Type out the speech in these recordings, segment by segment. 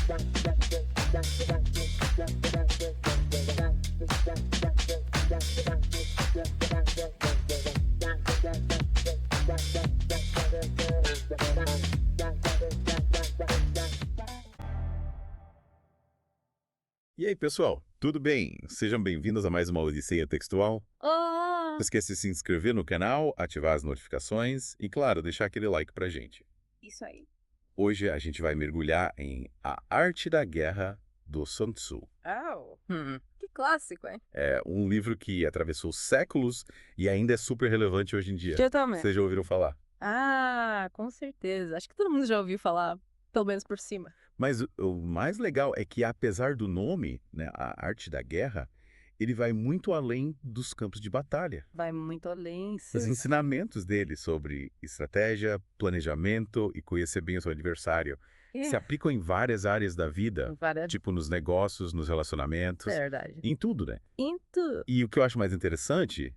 E aí, pessoal, tudo bem? Sejam bem-vindos a mais uma Odisseia Textual. Não esqueça de se inscrever no canal, ativar as notificações e, claro, deixar aquele like pra gente. Isso aí. Hoje a gente vai mergulhar em A Arte da Guerra, do Sun Tzu. Que clássico, hein? É um livro que atravessou séculos e ainda é super relevante hoje em dia. Totalmente. Vocês já ouviram falar? Com certeza. Acho que todo mundo já ouviu falar, pelo menos por cima. Mas o mais legal é que, apesar do nome, né, A Arte da Guerra, ele vai muito além dos campos de batalha. Vai muito além, Os sim. ensinamentos dele sobre estratégia, planejamento e conhecer bem o seu adversário se aplicam em várias áreas da vida, tipo nos negócios, nos relacionamentos, É verdade. em tudo, né? Em tudo. E o que eu acho mais interessante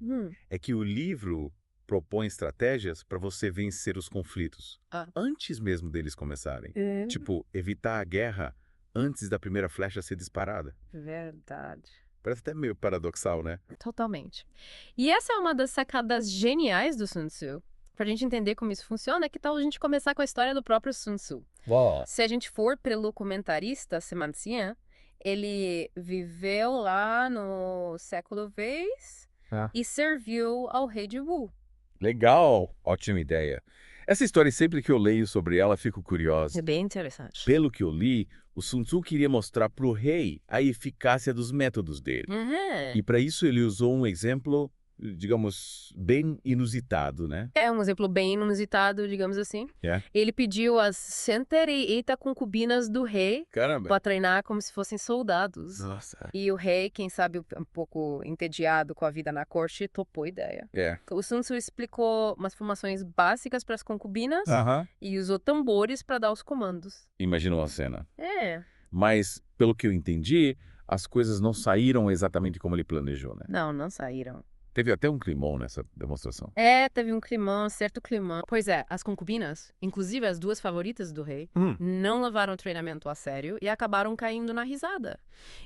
é que o livro propõe estratégias para você vencer os conflitos antes mesmo deles começarem. Tipo, evitar a guerra antes da primeira flecha ser disparada. Verdade. Parece até meio paradoxal, né? Totalmente. E essa é uma das sacadas geniais do Sun Tzu. Pra gente entender como isso funciona, que tal a gente começar com a história do próprio Sun Tzu? Se a gente for pelo comentarista Sima Qian, ele viveu lá no século Vez e serviu ao rei de Wu. Legal! Ótima ideia. Essa história, sempre que eu leio sobre ela, fico curioso. É bem interessante. Pelo que eu li, o Sun Tzu queria mostrar para o rei a eficácia dos métodos dele. E para isso ele usou um exemplo, digamos, bem inusitado, né? É um exemplo bem inusitado, digamos assim. Ele pediu as 130 concubinas do rei Caramba! para treinar como se fossem soldados. Nossa! E o rei, quem sabe um pouco entediado com a vida na corte, topou a ideia. O Sun Tzu explicou umas formações básicas para as concubinas e usou tambores para dar os comandos. Imaginou a cena. Mas, pelo que eu entendi, as coisas não saíram exatamente como ele planejou, né? Não saíram. Teve até um climão nessa demonstração. Teve um climão, certo climão. Pois é, as concubinas, inclusive as duas favoritas do rei, não levaram o treinamento a sério e acabaram caindo na risada.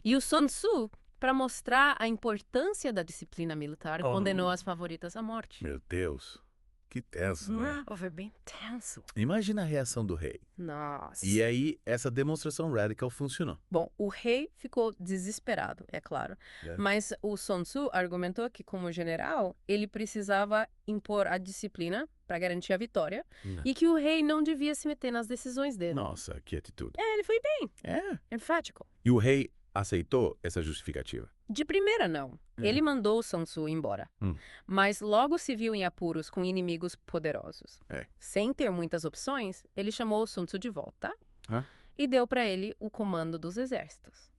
E o Sun Tzu, para mostrar a importância da disciplina militar, condenou as favoritas à morte. Meu Deus, que tenso, né? Foi bem tenso. Imagina a reação do rei. Nossa. E aí, essa demonstração radical funcionou. Bom, o rei ficou desesperado, é claro. Mas o Sun Tzu argumentou que, como general, ele precisava impor a disciplina para garantir a vitória e que o rei não devia se meter nas decisões dele. Nossa, que atitude. Ele foi bem. Enfático. E o rei aceitou essa justificativa? De primeira, não. Ele mandou o Sun Tzu embora. Mas logo se viu em apuros com inimigos poderosos. Sem ter muitas opções, ele chamou o Sun Tzu de volta e deu para ele o comando dos exércitos.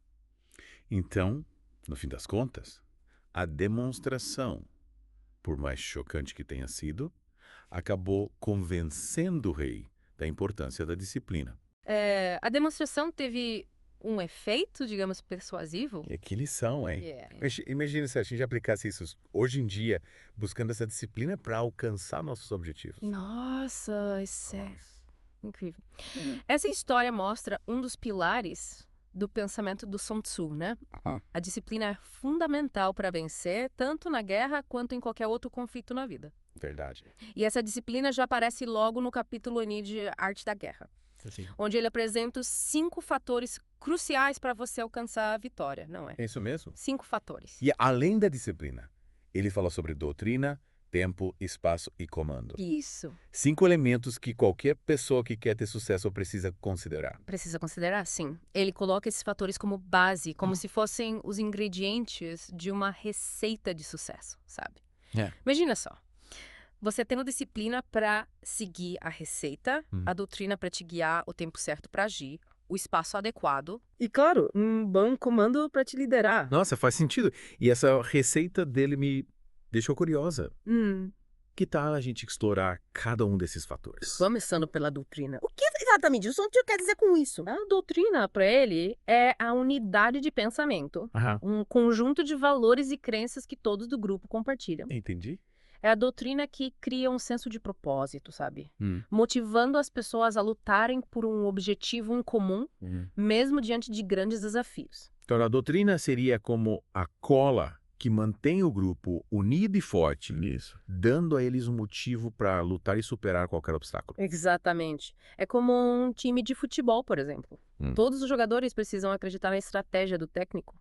Então, no fim das contas, a demonstração, por mais chocante que tenha sido, acabou convencendo o rei da importância da disciplina. A demonstração teve um efeito, digamos, persuasivo. E que lição, hein? Imagina se a gente aplicasse isso hoje em dia, buscando essa disciplina para alcançar nossos objetivos. Nossa, isso é incrível. Essa história mostra um dos pilares do pensamento do Sun Tzu, né? A disciplina é fundamental para vencer, tanto na guerra quanto em qualquer outro conflito na vida. Verdade. E essa disciplina já aparece logo no capítulo Oni de Arte da Guerra, onde ele apresenta os 5 fatores cruciais para você alcançar a vitória, não é? É isso mesmo? 5 fatores. E além da disciplina, ele fala sobre doutrina, tempo, espaço e comando. Isso. 5 elementos que qualquer pessoa que quer ter sucesso precisa considerar. Precisa considerar, sim. Ele coloca esses fatores como base, como se fossem os ingredientes de uma receita de sucesso, sabe? Imagina só. Você tendo disciplina para seguir a receita, a doutrina para te guiar, o tempo certo para agir, o espaço adequado e, claro, um bom comando para te liderar. Nossa, faz sentido. E essa receita dele me deixou curiosa. Que tal a gente explorar cada um desses fatores? Começando pela doutrina. O que exatamente o Sun Tzu quer dizer com isso? A doutrina, para ele, é a unidade de pensamento. Um conjunto de valores e crenças que todos do grupo compartilham. Entendi. É a doutrina que cria um senso de propósito, sabe? Motivando as pessoas a lutarem por um objetivo em comum, mesmo diante de grandes desafios. Então, a doutrina seria como a cola que mantém o grupo unido e forte, dando a eles um motivo para lutar e superar qualquer obstáculo. Exatamente. É como um time de futebol, por exemplo. Todos os jogadores precisam acreditar na estratégia do técnico.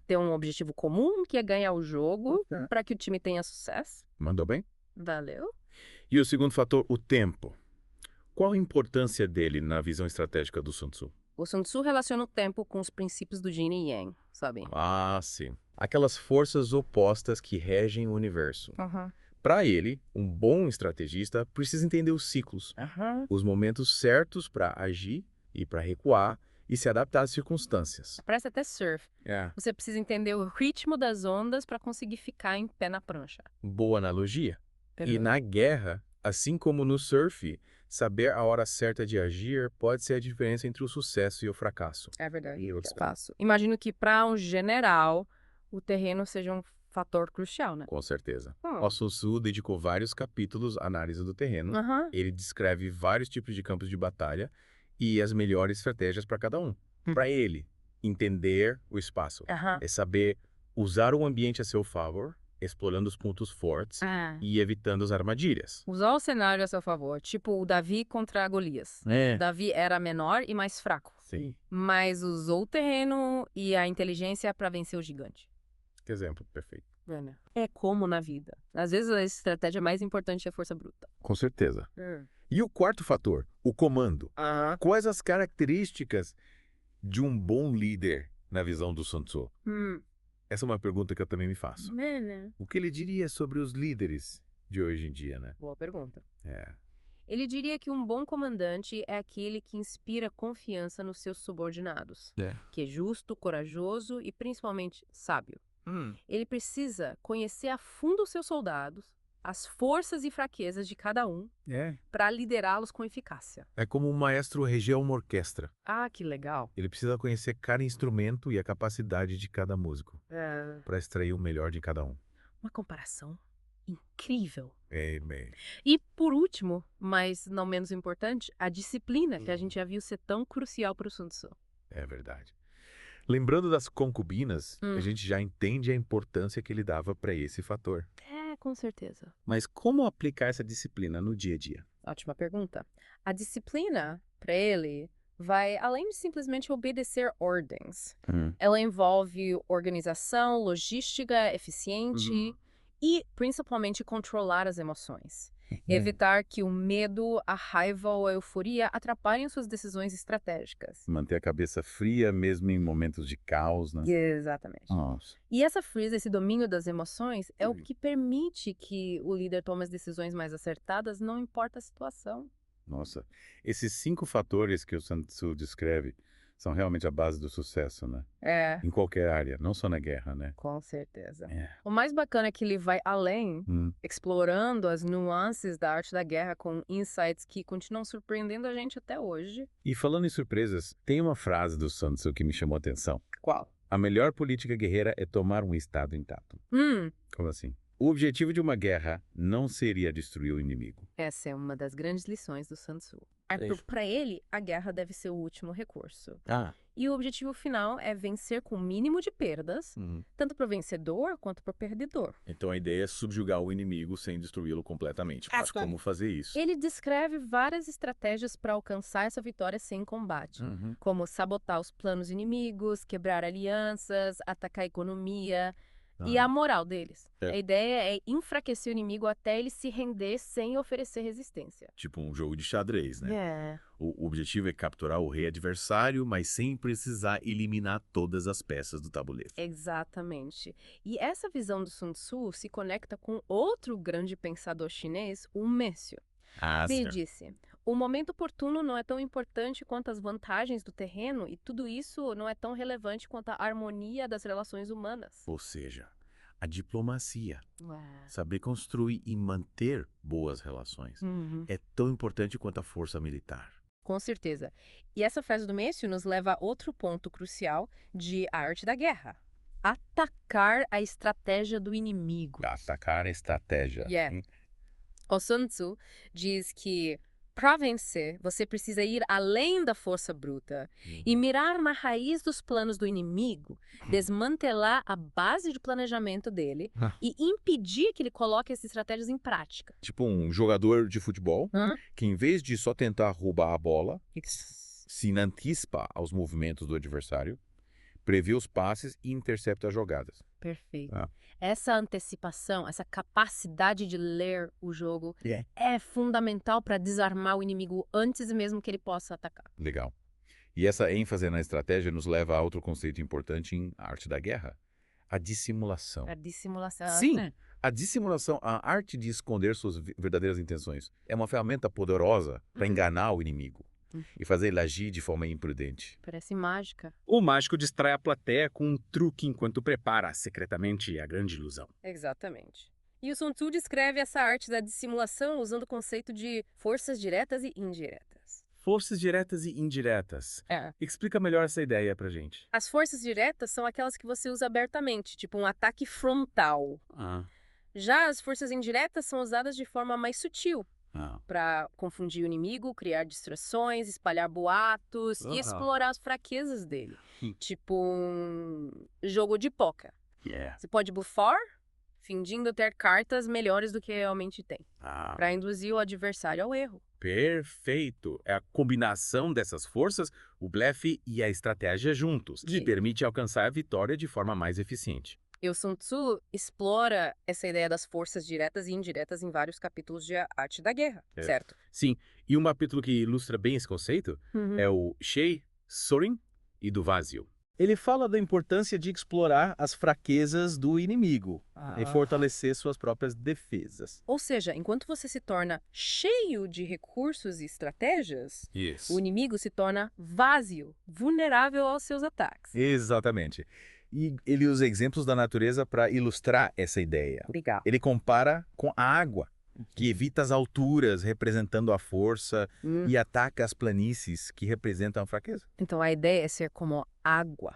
Ter um objetivo comum, que é ganhar o jogo, para que o time tenha sucesso. Mandou bem? Valeu. E o segundo fator, o tempo. Qual a importância dele na visão estratégica do Sun Tzu? O Sun Tzu relaciona o tempo com os princípios do Yin e Yang, sabe? Ah, sim. Aquelas forças opostas que regem o universo. Para ele, um bom estrategista precisa entender os ciclos, os momentos certos para agir e para recuar e se adaptar às circunstâncias. Parece até surf. Você precisa entender o ritmo das ondas para conseguir ficar em pé na prancha. Boa analogia. E na guerra, assim como no surf, saber a hora certa de agir pode ser a diferença entre o sucesso e o fracasso. É verdade. Espaço. Imagino que para um general, o terreno seja um fator crucial, né? Com certeza. O Sun Tzu dedicou vários capítulos à análise do terreno. Ele descreve vários tipos de campos de batalha e as melhores estratégias para cada um. Para ele, entender o espaço é saber usar o ambiente a seu favor, explorando os pontos fortes e evitando as armadilhas. Usar o cenário a seu favor, tipo o Davi contra Golias. Davi era menor e mais fraco, mas usou o terreno e a inteligência para vencer o gigante. Que exemplo perfeito. É como na vida. Às vezes a estratégia mais importante é a força bruta. Com certeza. E o quarto fator, o comando. Quais as características de um bom líder na visão do Sun Tzu? Essa é uma pergunta que eu também me faço. O que ele diria sobre os líderes de hoje em dia, né? Boa pergunta. Ele diria que um bom comandante é aquele que inspira confiança nos seus subordinados, que é justo, corajoso e principalmente sábio. Ele precisa conhecer a fundo os seus soldados, as forças e fraquezas de cada um, para liderá-los com eficácia. É como um maestro reger uma orquestra. Ah, que legal. Ele precisa conhecer cada instrumento e a capacidade de cada músico para extrair o melhor de cada um. Uma comparação incrível. Bem. E, por último, mas não menos importante, a disciplina, que a gente já viu ser tão crucial para o Sun Tzu. É verdade. Lembrando das concubinas, a gente já entende a importância que ele dava para esse fator. Com certeza. Mas como aplicar essa disciplina no dia a dia? Ótima pergunta. A disciplina, para ele, vai além de simplesmente obedecer ordens. Ela envolve organização, logística eficiente e, principalmente, controlar as emoções. Evitar que o medo, a raiva ou a euforia atrapalhem suas decisões estratégicas. Manter a cabeça fria mesmo em momentos de caos, né? Exatamente. Nossa. E essa frieza, esse domínio das emoções, é o que permite que o líder tome as decisões mais acertadas, não importa a situação. Nossa, esses 5 fatores que o Sun Tzu descreve são realmente a base do sucesso, né? Em qualquer área, não só na guerra, né? Com certeza. O mais bacana é que ele vai além, explorando as nuances da arte da guerra com insights que continuam surpreendendo a gente até hoje. E falando em surpresas, tem uma frase do Sun Tzu que me chamou a atenção. Qual? A melhor política guerreira é tomar um estado intacto. Como assim? O objetivo de uma guerra não seria destruir o inimigo. Essa é uma das grandes lições do Sun Tzu. Para ele, a guerra deve ser o último recurso. E o objetivo final é vencer com o mínimo de perdas, tanto para o vencedor quanto para o perdedor. Então a ideia é subjugar o inimigo sem destruí-lo completamente. Mas como fazer isso? Ele descreve várias estratégias para alcançar essa vitória sem combate, como sabotar os planos inimigos, quebrar alianças, atacar a economia e a moral deles. A ideia é enfraquecer o inimigo até ele se render sem oferecer resistência. Tipo um jogo de xadrez, né? O objetivo é capturar o rei adversário, mas sem precisar eliminar todas as peças do tabuleiro. Exatamente. E essa visão do Sun Tzu se conecta com outro grande pensador chinês, o Mêcio. Ele disse: o momento oportuno não é tão importante quanto as vantagens do terreno e tudo isso não é tão relevante quanto a harmonia das relações humanas. Ou seja, a diplomacia, saber construir e manter boas relações, é tão importante quanto a força militar. Com certeza. E essa frase do Mêcio nos leva a outro ponto crucial de A Arte da Guerra. atacar a estratégia do inimigo. Atacar a estratégia. Yeah. O Sun Tzu diz que, para vencer, você precisa ir além da força bruta e mirar na raiz dos planos do inimigo, desmantelar a base de planejamento dele e impedir que ele coloque essas estratégias em prática. Tipo um jogador de futebol que, em vez de só tentar roubar a bola, se antecipa aos movimentos do adversário, prevê os passes e intercepta as jogadas. Perfeito. Essa antecipação, essa capacidade de ler o jogo é fundamental para desarmar o inimigo antes mesmo que ele possa atacar. Legal. E essa ênfase na estratégia nos leva a outro conceito importante em arte da guerra. A dissimulação. A dissimulação. Sim, a dissimulação, a arte de esconder suas verdadeiras intenções, é uma ferramenta poderosa para enganar o inimigo e fazer ele agir de forma imprudente. Parece mágica. O mágico distrai a plateia com um truque enquanto prepara secretamente a grande ilusão. Exatamente. E o Sun Tzu descreve essa arte da dissimulação usando o conceito de forças diretas e indiretas. Forças diretas e indiretas. Explica melhor essa ideia pra gente. As forças diretas são aquelas que você usa abertamente, tipo um ataque frontal. Já as forças indiretas são usadas de forma mais sutil, para confundir o inimigo, criar distrações, espalhar boatos e explorar as fraquezas dele. Tipo um jogo de poker. Você pode bluffar, fingindo ter cartas melhores do que realmente tem, para induzir o adversário ao erro. Perfeito! É a combinação dessas forças, o blefe e a estratégia juntos, que permite alcançar a vitória de forma mais eficiente. E o Sun Tzu explora essa ideia das forças diretas e indiretas em vários capítulos de Arte da Guerra, certo? Sim, e um capítulo que ilustra bem esse conceito é o Shei, Sorin e do Vazio. Ele fala da importância de explorar as fraquezas do inimigo e fortalecer suas próprias defesas. Ou seja, enquanto você se torna cheio de recursos e estratégias, o inimigo se torna vazio, vulnerável aos seus ataques. Exatamente. E ele usa exemplos da natureza para ilustrar essa ideia. Legal. Ele compara com a água, que evita as alturas, representando a força, e ataca as planícies, que representam a fraqueza. Então a ideia é ser como água.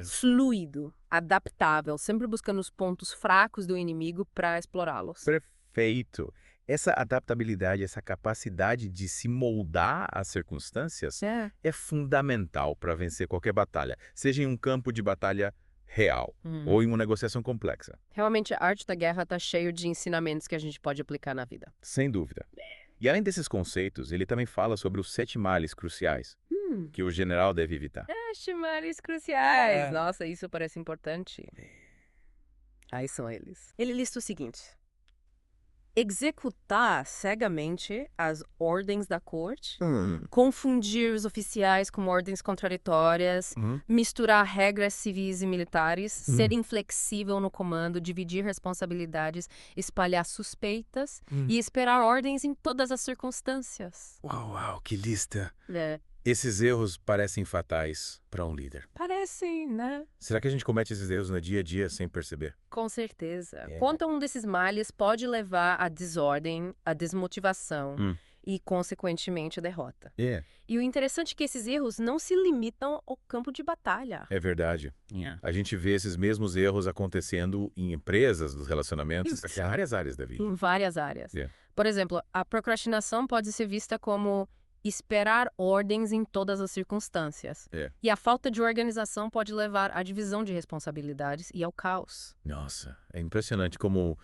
Fluido, adaptável, sempre buscando os pontos fracos do inimigo para explorá-los. Perfeito. Essa adaptabilidade, essa capacidade de se moldar às circunstâncias é fundamental para vencer qualquer batalha, seja em um campo de batalha real ou em uma negociação complexa. Realmente, a arte da guerra está cheio de ensinamentos que a gente pode aplicar na vida. Sem dúvida. E além desses conceitos, ele também fala sobre os 7 males cruciais que o general deve evitar. 7 males cruciais! Nossa, isso parece importante. Aí são eles. Ele lista o seguinte: executar cegamente as ordens da corte, confundir os oficiais com ordens contraditórias, misturar regras civis e militares, ser inflexível no comando, dividir responsabilidades, espalhar suspeitas e esperar ordens em todas as circunstâncias. Uau, que lista! Esses erros parecem fatais para um líder. Parecem, né? Será que a gente comete esses erros no dia a dia sem perceber? Com certeza. Quanto um desses males pode levar à desordem, à desmotivação e, consequentemente, à derrota. E o interessante é que esses erros não se limitam ao campo de batalha. É verdade. A gente vê esses mesmos erros acontecendo em empresas, nos relacionamentos, em várias áreas da vida. Em várias áreas. Por exemplo, a procrastinação pode ser vista como esperar ordens em todas as circunstâncias. E a falta de organização pode levar à divisão de responsabilidades e ao caos. Nossa, é impressionante como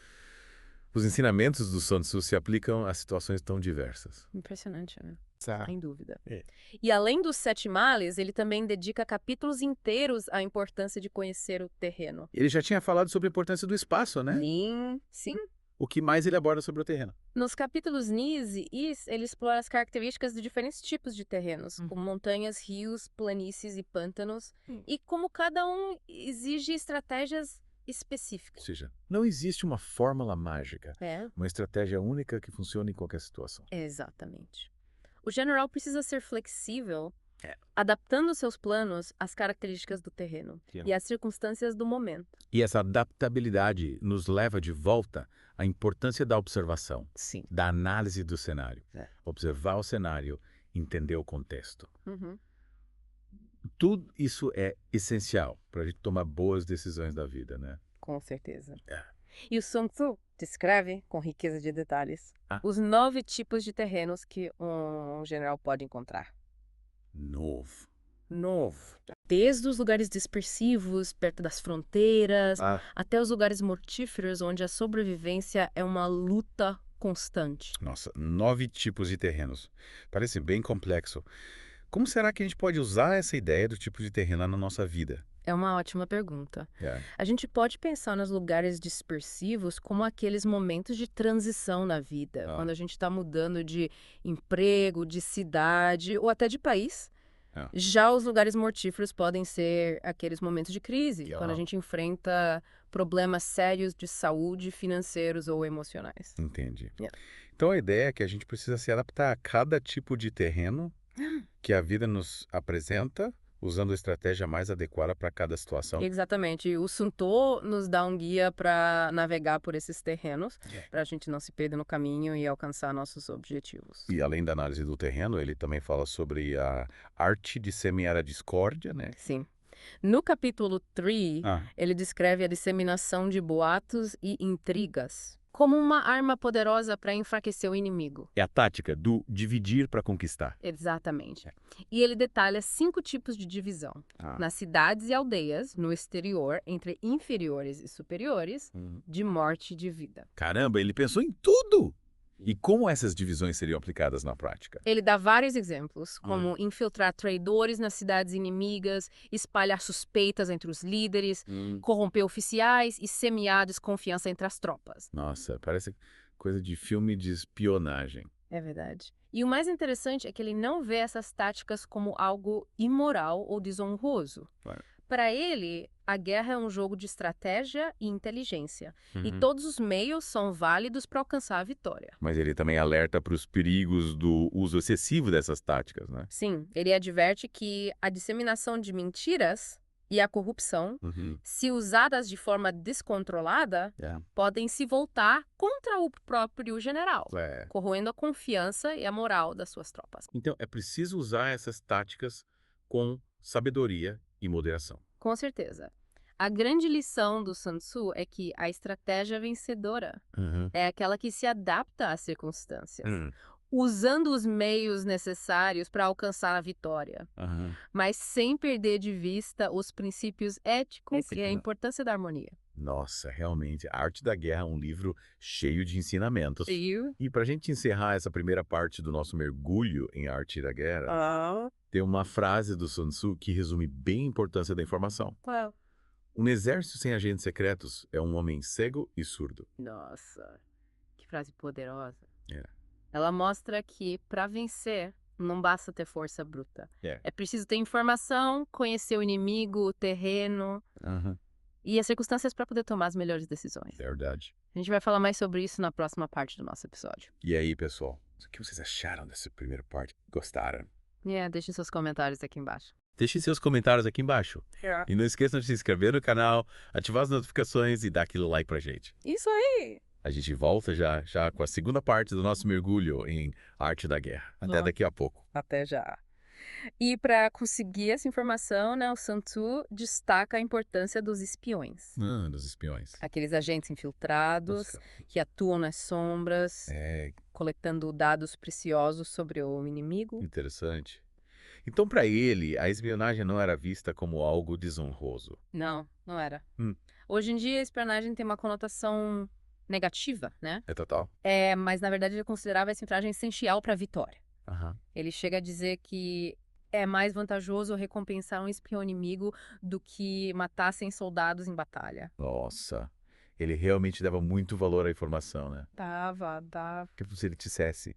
os ensinamentos do Sun Tzu se aplicam a situações tão diversas. Impressionante, né? Sem dúvida. E além dos 7 males, ele também dedica capítulos inteiros à importância de conhecer o terreno. Ele já tinha falado sobre a importância do espaço, né? Sim. O que mais ele aborda sobre o terreno? Nos capítulos Nis e Is, ele explora as características de diferentes tipos de terrenos, como montanhas, rios, planícies e pântanos, e como cada um exige estratégias específicas. Ou seja, não existe uma fórmula mágica, uma estratégia única que funcione em qualquer situação. Exatamente. O general precisa ser flexível, adaptando seus planos às características do terreno e às circunstâncias do momento. E essa adaptabilidade nos leva de volta à importância da observação, da análise do cenário. Observar o cenário, entender o contexto. tudo isso é essencial para a gente tomar boas decisões da vida, né? Com certeza. E o Sun Tzu descreve, com riqueza de detalhes, os 9 tipos de terrenos que um general pode encontrar. 9. Desde os lugares dispersivos, perto das fronteiras, até os lugares mortíferos, onde a sobrevivência é uma luta constante. Nossa, 9 tipos de terrenos. Parece bem complexo. Como será que a gente pode usar essa ideia do tipo de terreno na nossa vida? É uma ótima pergunta. A gente pode pensar nos lugares dispersivos como aqueles momentos de transição na vida, quando a gente está mudando de emprego, de cidade ou até de país. Já os lugares mortíferos podem ser aqueles momentos de crise, quando a gente enfrenta problemas sérios de saúde, financeiros ou emocionais. Entendi. Então a ideia é que a gente precisa se adaptar a cada tipo de terreno que a vida nos apresenta, usando a estratégia mais adequada para cada situação. Exatamente. O Sun Tzu nos dá um guia para navegar por esses terrenos, para a gente não se perder no caminho e alcançar nossos objetivos. E além da análise do terreno, ele também fala sobre a arte de semear a discórdia, né? Sim. No capítulo 3, ele descreve a disseminação de boatos e intrigas como uma arma poderosa para enfraquecer o inimigo. É a tática do dividir para conquistar. Exatamente. E ele detalha 5 tipos de divisão. Nas cidades e aldeias, no exterior, entre inferiores e superiores, de morte e de vida. Caramba, ele pensou em tudo! E como essas divisões seriam aplicadas na prática? Ele dá vários exemplos, como infiltrar traidores nas cidades inimigas, espalhar suspeitas entre os líderes, corromper oficiais e semear desconfiança entre as tropas. Nossa, parece coisa de filme de espionagem. É verdade. E o mais interessante é que ele não vê essas táticas como algo imoral ou desonroso. Para ele, a guerra é um jogo de estratégia e inteligência. E todos os meios são válidos para alcançar a vitória. Mas ele também alerta para os perigos do uso excessivo dessas táticas, né? Sim, ele adverte que a disseminação de mentiras e a corrupção, se usadas de forma descontrolada, podem se voltar contra o próprio general, corroendo a confiança e a moral das suas tropas. Então, é preciso usar essas táticas com sabedoria e moderação. Com certeza. A grande lição do Sun Tzu é que a estratégia vencedora é aquela que se adapta às circunstâncias, usando os meios necessários para alcançar a vitória, mas sem perder de vista os princípios éticos e a importância da harmonia. Nossa, realmente, A Arte da Guerra é um livro cheio de ensinamentos. E para a gente encerrar essa primeira parte do nosso mergulho em Arte da Guerra, tem uma frase do Sun Tzu que resume bem a importância da informação. Qual? Um exército sem agentes secretos é um homem cego e surdo. Nossa, que frase poderosa. Ela mostra que, para vencer, não basta ter força bruta. É preciso ter informação, conhecer o inimigo, o terreno e as circunstâncias para poder tomar as melhores decisões. Verdade. A gente vai falar mais sobre isso na próxima parte do nosso episódio. E aí, pessoal, o que vocês acharam dessa primeira parte? Gostaram? Deixem seus comentários aqui embaixo. Deixem seus comentários aqui embaixo. E não esqueçam de se inscrever no canal, ativar as notificações e dar aquele like pra gente. Isso aí! A gente volta já com a segunda parte do nosso mergulho em Arte da Guerra. Até daqui a pouco. Até já. E para conseguir essa informação, o Sun Tzu destaca a importância dos espiões. Dos espiões. Aqueles agentes infiltrados que atuam nas sombras, coletando dados preciosos sobre o inimigo. Interessante. Então, para ele, a espionagem não era vista como algo desonroso. Não era. Hoje em dia, a espionagem tem uma conotação negativa, né? É total. Mas, na verdade, ele considerava essa espionagem essencial para a vitória. Ele chega a dizer que é mais vantajoso recompensar um espião inimigo do que matar 100 soldados em batalha. Nossa, ele realmente dava muito valor à informação, né? Dava. Porque se ele dissesse,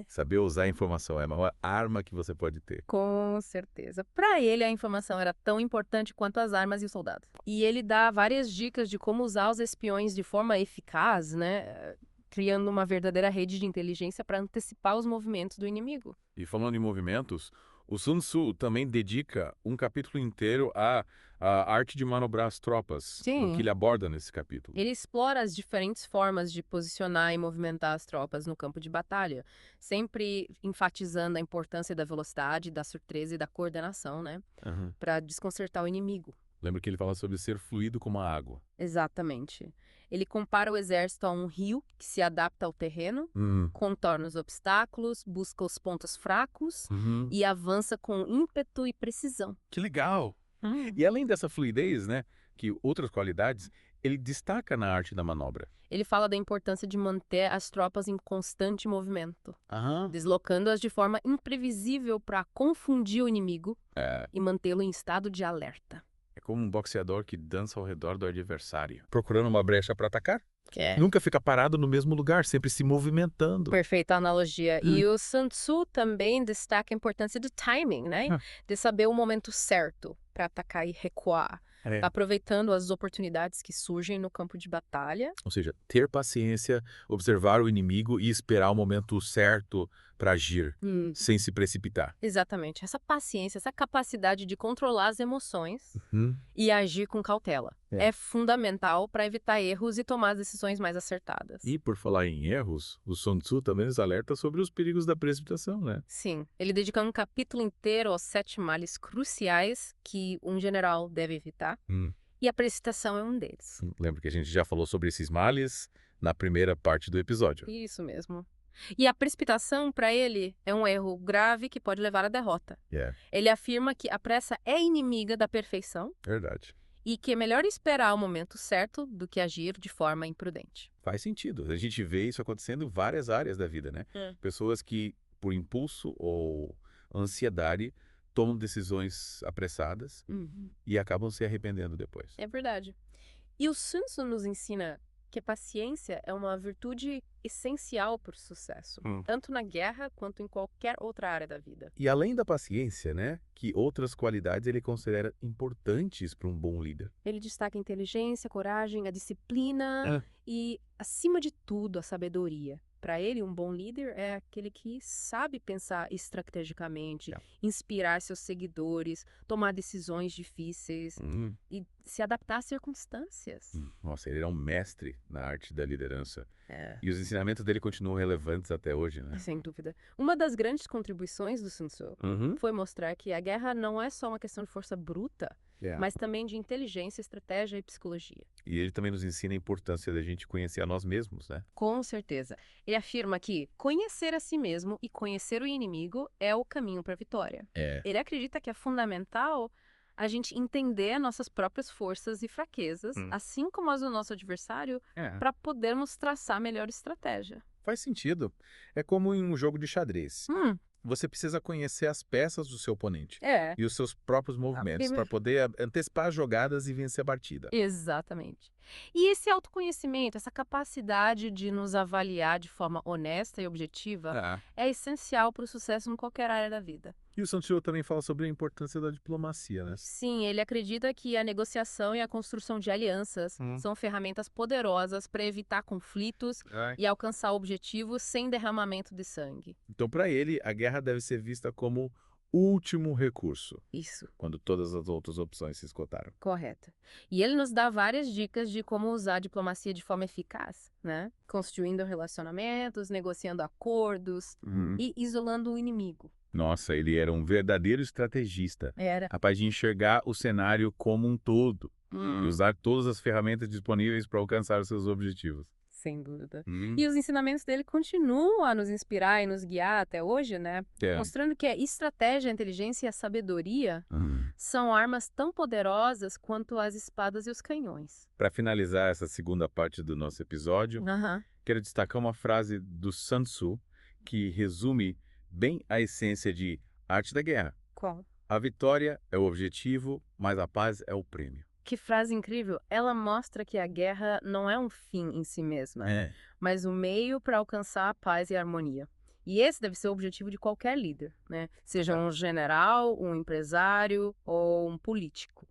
saber usar a informação é a maior arma que você pode ter. Com certeza. Para ele, a informação era tão importante quanto as armas e os soldados. E ele dá várias dicas de como usar os espiões de forma eficaz, né? Criando uma verdadeira rede de inteligência para antecipar os movimentos do inimigo. E falando em movimentos, O Sun Tzu também dedica um capítulo inteiro à arte de manobrar as tropas. Sim. O que ele aborda nesse capítulo. Ele explora as diferentes formas de posicionar e movimentar as tropas no campo de batalha, sempre enfatizando a importância da velocidade, da surpresa e da coordenação, né? Para desconcertar o inimigo. Lembra que ele fala sobre ser fluido como a água. Exatamente. Ele compara o exército a um rio que se adapta ao terreno, contorna os obstáculos, busca os pontos fracos e avança com ímpeto e precisão. Que legal! E além dessa fluidez, né, que outras qualidades, ele destaca na arte da manobra. Ele fala da importância de manter as tropas em constante movimento, deslocando-as de forma imprevisível para confundir o inimigo e mantê-lo em estado de alerta. É como um boxeador que dança ao redor do adversário, procurando uma brecha para atacar. É. Nunca fica parado no mesmo lugar, sempre se movimentando. Perfeita analogia. E o Sun Tzu também destaca a importância do timing, né? De saber o momento certo para atacar e recuar. Aproveitando as oportunidades que surgem no campo de batalha. Ou seja, ter paciência, observar o inimigo e esperar o momento certo para agir, sem se precipitar. Exatamente. Essa paciência, essa capacidade de controlar as emoções e agir com cautela. É fundamental para evitar erros e tomar as decisões mais acertadas. E por falar em erros, o Sun Tzu também nos alerta sobre os perigos da precipitação, né? Sim. Ele dedica um capítulo inteiro aos 7 males cruciais que um general deve evitar. E a precipitação é um deles. Lembra que a gente já falou sobre esses males na primeira parte do episódio. Isso mesmo. E a precipitação, para ele, é um erro grave que pode levar à derrota. Ele afirma que a pressa é inimiga da perfeição. Verdade. E que é melhor esperar o momento certo do que agir de forma imprudente. Faz sentido. A gente vê isso acontecendo em várias áreas da vida, né? Pessoas que, por impulso ou ansiedade, tomam decisões apressadas e acabam se arrependendo depois. É verdade. E o Sun Tzu nos ensina que a paciência é uma virtude essencial para o sucesso, tanto na guerra quanto em qualquer outra área da vida. E além da paciência, né, que outras qualidades ele considera importantes para um bom líder. Ele destaca a inteligência, a coragem, a disciplina e, acima de tudo, a sabedoria. Para ele, um bom líder é aquele que sabe pensar estrategicamente, inspirar seus seguidores, tomar decisões difíceis e se adaptar às circunstâncias. Nossa, ele é um mestre na arte da liderança. E os ensinamentos dele continuam relevantes até hoje, né? Sem dúvida. Uma das grandes contribuições do Sun Tzu foi mostrar que a guerra não é só uma questão de força bruta, mas também de inteligência, estratégia e psicologia. E ele também nos ensina a importância da gente conhecer a nós mesmos, né? Com certeza. Ele afirma que conhecer a si mesmo e conhecer o inimigo é o caminho para a vitória. Ele acredita que é fundamental a gente entender nossas próprias forças e fraquezas, assim como as do nosso adversário, para podermos traçar a melhor estratégia. Faz sentido. É como em um jogo de xadrez. Você precisa conhecer as peças do seu oponente e os seus próprios movimentos para poder antecipar as jogadas e vencer a partida. Exatamente. E esse autoconhecimento, essa capacidade de nos avaliar de forma honesta e objetiva é essencial para o sucesso em qualquer área da vida. E o Sun Tzu também fala sobre a importância da diplomacia, né? Sim, ele acredita que a negociação e a construção de alianças são ferramentas poderosas para evitar conflitos e alcançar objetivos sem derramamento de sangue. Então, para ele, a guerra deve ser vista como último recurso. Isso. Quando todas as outras opções se esgotaram. Correto. E ele nos dá várias dicas de como usar a diplomacia de forma eficaz, né? Construindo relacionamentos, negociando acordos e isolando o inimigo. Nossa, ele era um verdadeiro estrategista. Era. Capaz de enxergar o cenário como um todo e usar todas as ferramentas disponíveis para alcançar os seus objetivos. Sem dúvida. E os ensinamentos dele continuam a nos inspirar e nos guiar até hoje, né? Mostrando que a estratégia, a inteligência e a sabedoria são armas tão poderosas quanto as espadas e os canhões. Para finalizar essa segunda parte do nosso episódio, quero destacar uma frase do Sun Tzu que resume bem a essência de Arte da Guerra. Qual? A vitória é o objetivo, mas a paz é o prêmio. Que frase incrível. Ela mostra que a guerra não é um fim em si mesma, mas um meio para alcançar a paz e a harmonia. E esse deve ser o objetivo de qualquer líder, né? Seja um general, um empresário ou um político.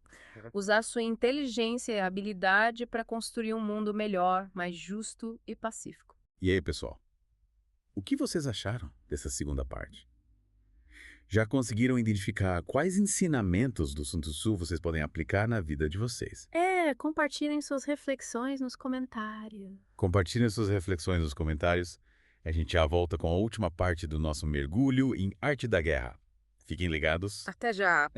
Usar sua inteligência e habilidade para construir um mundo melhor, mais justo e pacífico. E aí, pessoal? O que vocês acharam dessa segunda parte? Já conseguiram identificar quais ensinamentos do Sun Tzu vocês podem aplicar na vida de vocês? Compartilhem suas reflexões nos comentários. Compartilhem suas reflexões nos comentários. A gente já volta com a última parte do nosso mergulho em Arte da Guerra. Fiquem ligados. Até já!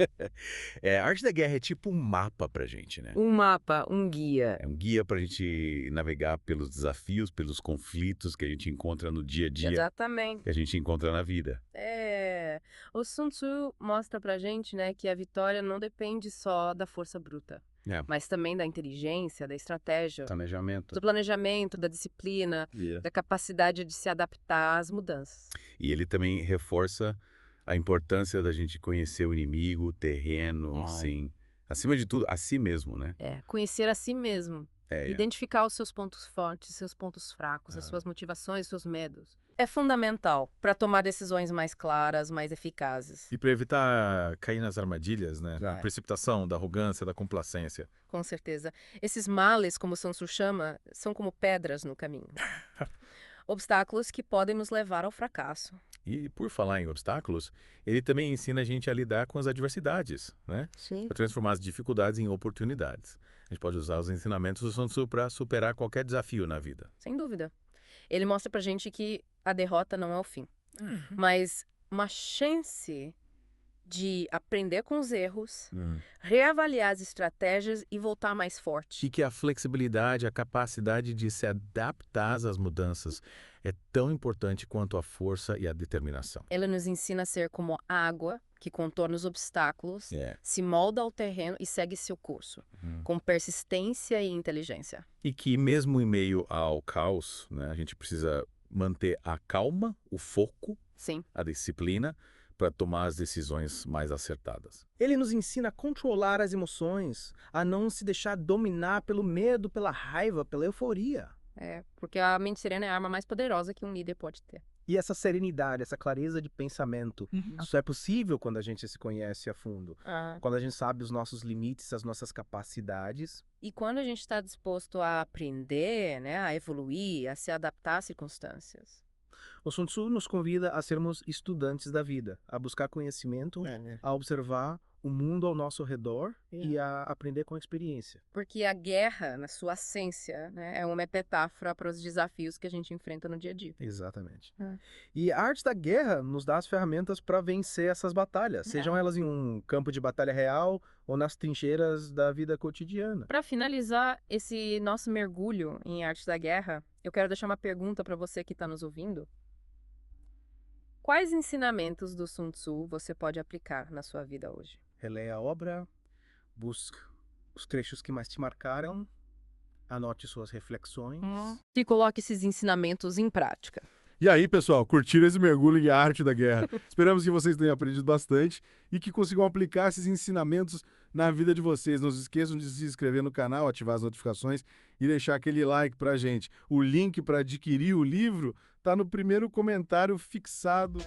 A Arte da Guerra é tipo um mapa pra gente, né? Um mapa, um guia. É um guia pra gente navegar pelos desafios, pelos conflitos que a gente encontra no dia a dia. Exatamente. Que a gente encontra na vida. O Sun Tzu mostra pra gente, né, que a vitória não depende só da força bruta. Mas também da inteligência, da estratégia. Do planejamento, da disciplina, da capacidade de se adaptar às mudanças. E ele também reforça a importância da gente conhecer o inimigo, o terreno, assim, acima de tudo, a si mesmo, né? Conhecer a si mesmo. Identificar os seus pontos fortes, seus pontos fracos, as suas motivações, seus medos. É fundamental para tomar decisões mais claras, mais eficazes. E para evitar cair nas armadilhas, né? Da precipitação, da arrogância, da complacência. Com certeza. Esses males, como Sun Tzu chama, são como pedras no caminho. Obstáculos que podem nos levar ao fracasso. E por falar em obstáculos, ele também ensina a gente a lidar com as adversidades, né? Sim. Para transformar as dificuldades em oportunidades. A gente pode usar os ensinamentos do Sun Tzu para superar qualquer desafio na vida. Sem dúvida. Ele mostra pra gente que a derrota não é o fim, mas uma chance de aprender com os erros, reavaliar as estratégias e voltar mais forte. E que a flexibilidade, a capacidade de se adaptar às mudanças é tão importante quanto a força e a determinação. Ela nos ensina a ser como a água que contorna os obstáculos, se molda ao terreno e segue seu curso, com persistência e inteligência. E que mesmo em meio ao caos, né, a gente precisa manter a calma, o foco, a disciplina, para tomar as decisões mais acertadas. Ele nos ensina a controlar as emoções, a não se deixar dominar pelo medo, pela raiva, pela euforia. Porque a mente serena é a arma mais poderosa que um líder pode ter. E essa serenidade, essa clareza de pensamento, isso é possível quando a gente se conhece a fundo. Quando a gente sabe os nossos limites, as nossas capacidades. E quando a gente está disposto a aprender, né, a evoluir, a se adaptar às circunstâncias. O Sun Tzu nos convida a sermos estudantes da vida, a buscar conhecimento, a observar o mundo ao nosso redor e a aprender com a experiência. Porque a guerra, na sua essência, né, é uma metáfora para os desafios que a gente enfrenta no dia a dia. Exatamente. E a arte da guerra nos dá as ferramentas para vencer essas batalhas, sejam elas em um campo de batalha real ou nas trincheiras da vida cotidiana. Para finalizar esse nosso mergulho em arte da guerra, eu quero deixar uma pergunta para você que está nos ouvindo. Quais ensinamentos do Sun Tzu você pode aplicar na sua vida hoje? Releia a obra, busque os trechos que mais te marcaram, anote suas reflexões. E coloque esses ensinamentos em prática. E aí, pessoal, curtiram esse mergulho em arte da guerra? Esperamos que vocês tenham aprendido bastante e que consigam aplicar esses ensinamentos na vida de vocês. Não se esqueçam de se inscrever no canal, ativar as notificações e deixar aquele like pra gente. O link para adquirir o livro tá no primeiro comentário fixado.